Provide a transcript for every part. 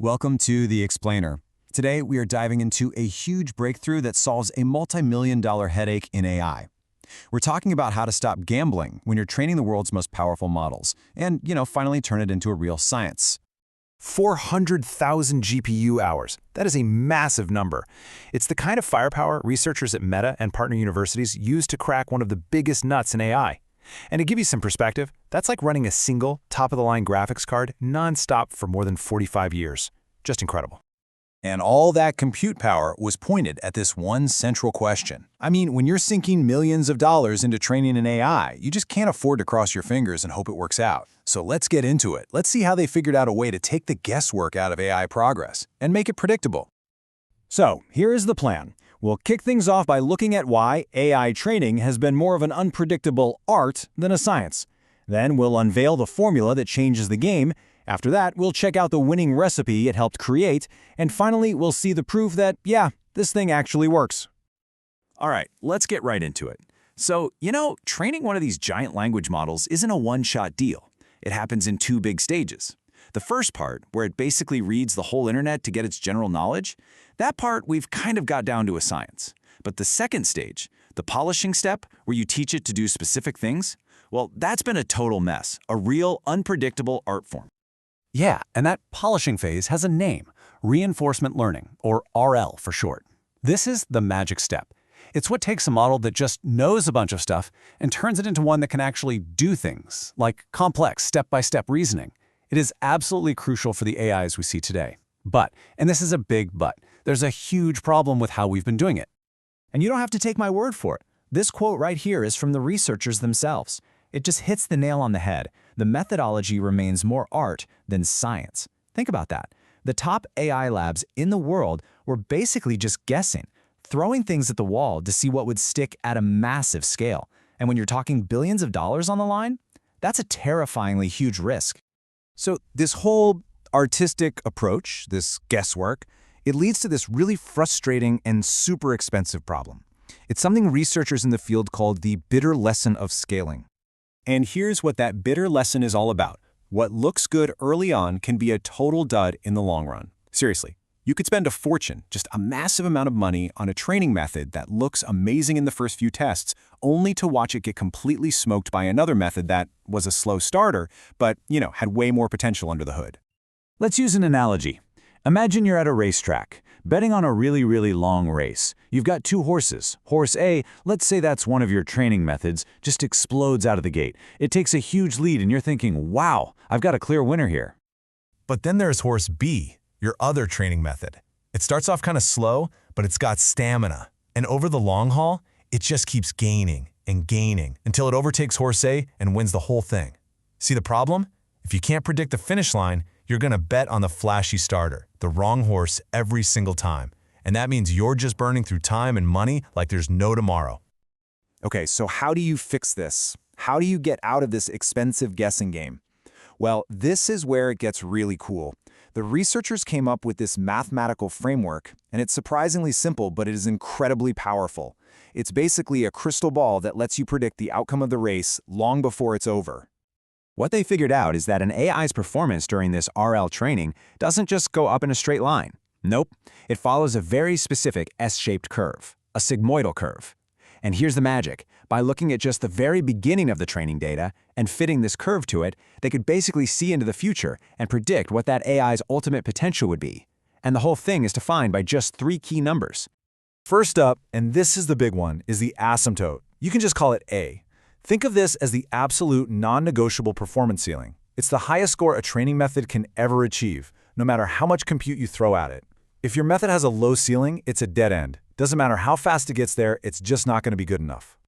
Welcome to The Explainer. Today, we are diving into a huge breakthrough that solves a multi-million-dollar headache in AI. We're talking about how to stop gambling when you're training the world's most powerful models and, finally turn it into a real science. 400,000 GPU hours. That is a massive number. It's the kind of firepower researchers at Meta and partner universities use to crack one of the biggest nuts in AI. And to give you some perspective, that's like running a single, top-of-the-line graphics card non-stop for more than 45 years. Just incredible. And all that compute power was pointed at this one central question. I mean, when you're sinking millions of dollars into training an AI, you just can't afford to cross your fingers and hope it works out. So let's get into it. Let's see how they figured out a way to take the guesswork out of AI progress and make it predictable. So, here is the plan. We'll kick things off by looking at why AI training has been more of an unpredictable art than a science. Then we'll unveil the formula that changes the game. After that, we'll check out the winning recipe it helped create. And finally, we'll see the proof that, yeah, this thing actually works. All right, let's get right into it. So, training one of these giant language models isn't a one-shot deal. It happens in two big stages. The first part, where it basically reads the whole internet to get its general knowledge, that part we've kind of got down to a science. But the second stage, the polishing step, where you teach it to do specific things, well, that's been a total mess, a real unpredictable art form. Yeah, and that polishing phase has a name, reinforcement learning, or RL for short. This is the magic step. It's what takes a model that just knows a bunch of stuff and turns it into one that can actually do things, like complex step-by-step reasoning. It is absolutely crucial for the AIs we see today. But, and this is a big but, there's a huge problem with how we've been doing it. And you don't have to take my word for it. This quote right here is from the researchers themselves. It just hits the nail on the head. The methodology remains more art than science. Think about that. The top AI labs in the world were basically just guessing, throwing things at the wall to see what would stick at a massive scale. And when you're talking billions of dollars on the line, that's a terrifyingly huge risk. So this whole artistic approach, this guesswork, it leads to this really frustrating and super expensive problem. It's something researchers in the field called the bitter lesson of scaling. And here's what that bitter lesson is all about. What looks good early on can be a total dud in the long run. Seriously, you could spend a fortune, just a massive amount of money, on a training method that looks amazing in the first few tests, only to watch it get completely smoked by another method that was a slow starter, but, had way more potential under the hood. Let's use an analogy. Imagine you're at a racetrack, betting on a really long race. You've got two horses. Horse A, let's say that's one of your training methods, just explodes out of the gate. It takes a huge lead and you're thinking, wow, I've got a clear winner here. But then there's horse B, your other training method. It starts off kind of slow, but it's got stamina. And over the long haul, it just keeps gaining and gaining until it overtakes horse A and wins the whole thing. See the problem? If you can't predict the finish line, you're going to bet on the flashy starter, the wrong horse every single time. And that means you're just burning through time and money like there's no tomorrow. Okay, so how do you fix this? How do you get out of this expensive guessing game? Well, this is where it gets really cool. The researchers came up with this mathematical framework, and it's surprisingly simple, but it is incredibly powerful. It's basically a crystal ball that lets you predict the outcome of the race long before it's over. What they figured out is that an AI's performance during this RL training doesn't just go up in a straight line. Nope, it follows a very specific S-shaped curve, a sigmoidal curve. And here's the magic. By looking at just the very beginning of the training data and fitting this curve to it, they could basically see into the future and predict what that AI's ultimate potential would be. And the whole thing is defined by just three key numbers. First up, and this is the big one, is the asymptote. You can just call it A. Think of this as the absolute non-negotiable performance ceiling. It's the highest score a training method can ever achieve, no matter how much compute you throw at it. If your method has a low ceiling, it's a dead end. Doesn't matter how fast it gets there, it's just not going to be good enough.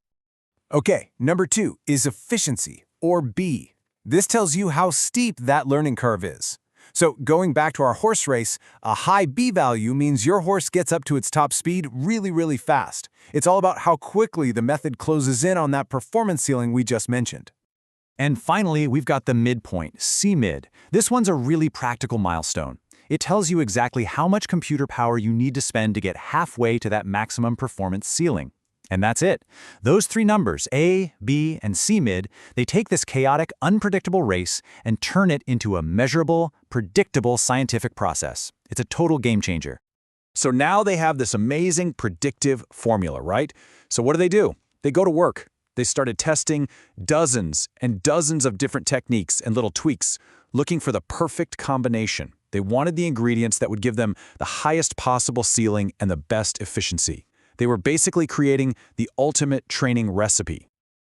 Okay, number 2 is efficiency, or B. This tells you how steep that learning curve is. So going back to our horse race, a high B value means your horse gets up to its top speed really fast. It's all about how quickly the method closes in on that performance ceiling we just mentioned. And finally, we've got the midpoint, C-mid. This one's a really practical milestone. It tells you exactly how much computer power you need to spend to get halfway to that maximum performance ceiling. And that's it. Those three numbers, A, B, and C mid, they take this chaotic, unpredictable race and turn it into a measurable, predictable scientific process. It's a total game changer. So now they have this amazing predictive formula, right? So what do? They go to work. They started testing dozens and dozens of different techniques and little tweaks, looking for the perfect combination. They wanted the ingredients that would give them the highest possible ceiling and the best efficiency. They were basically creating the ultimate training recipe.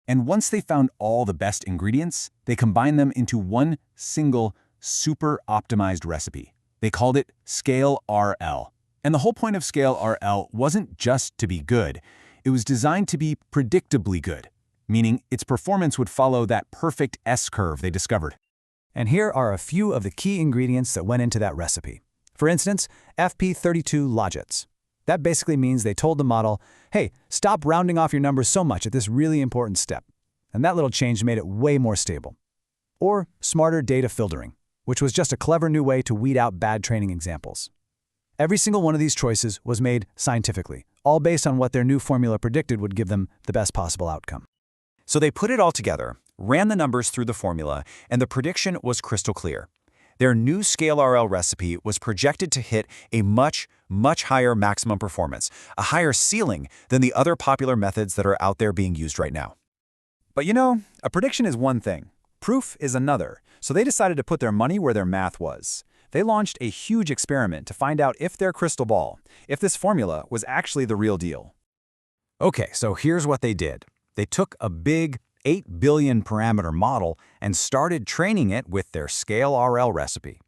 And once they found all the best ingredients, they combined them into one single, super optimized recipe. They called it Scale RL. And the whole point of Scale RL wasn't just to be good. It was designed to be predictably good, meaning its performance would follow that perfect S-curve they discovered. And here are a few of the key ingredients that went into that recipe. For instance, FP32 logits. That basically means they told the model, hey, stop rounding off your numbers so much at this really important step. And that little change made it way more stable. Or smarter data filtering, which was just a clever new way to weed out bad training examples. Every single one of these choices was made scientifically, all based on what their new formula predicted would give them the best possible outcome. So they put it all together, ran the numbers through the formula, and the prediction was crystal clear. Their new Scale RL recipe was projected to hit a much higher maximum performance, a higher ceiling than the other popular methods that are out there being used right now. But a prediction is one thing, proof is another, so they decided to put their money where their math was. They launched a huge experiment to find out if their crystal ball, if this formula was actually the real deal. Okay, so here's what they did. They took a big 8 billion parameter model and started training it with their Scale RL recipe.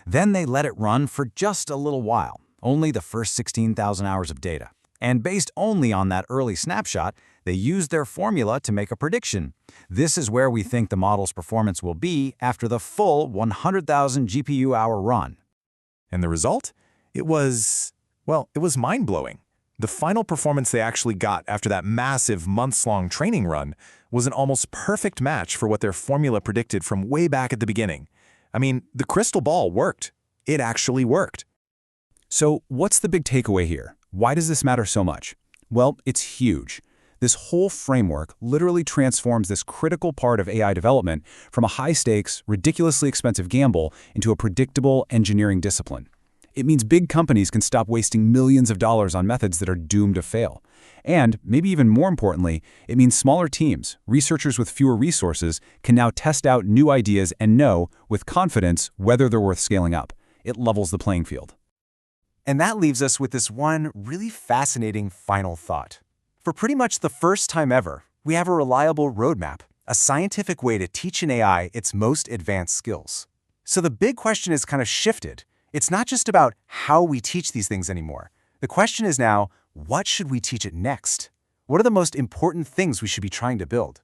Then they let it run for just a little while, only the first 16,000 hours of data. And based only on that early snapshot, they used their formula to make a prediction. This is where we think the model's performance will be after the full 100,000 GPU hour run. And the result? It was mind-blowing. The final performance they actually got after that massive months-long training run was an almost perfect match for what their formula predicted from way back at the beginning. I mean, the crystal ball worked. It actually worked. So what's the big takeaway here? Why does this matter so much? Well, it's huge. This whole framework literally transforms this critical part of AI development from a high-stakes, ridiculously expensive gamble into a predictable engineering discipline. It means big companies can stop wasting millions of dollars on methods that are doomed to fail. And, maybe even more importantly, it means smaller teams, researchers with fewer resources, can now test out new ideas and know, with confidence, whether they're worth scaling up. It levels the playing field. And that leaves us with this one really fascinating final thought. For pretty much the first time ever, we have a reliable roadmap, a scientific way to teach an AI its most advanced skills. So the big question is kind of shifted. It's not just about how we teach these things anymore. The question is now, what should we teach it next? What are the most important things we should be trying to build?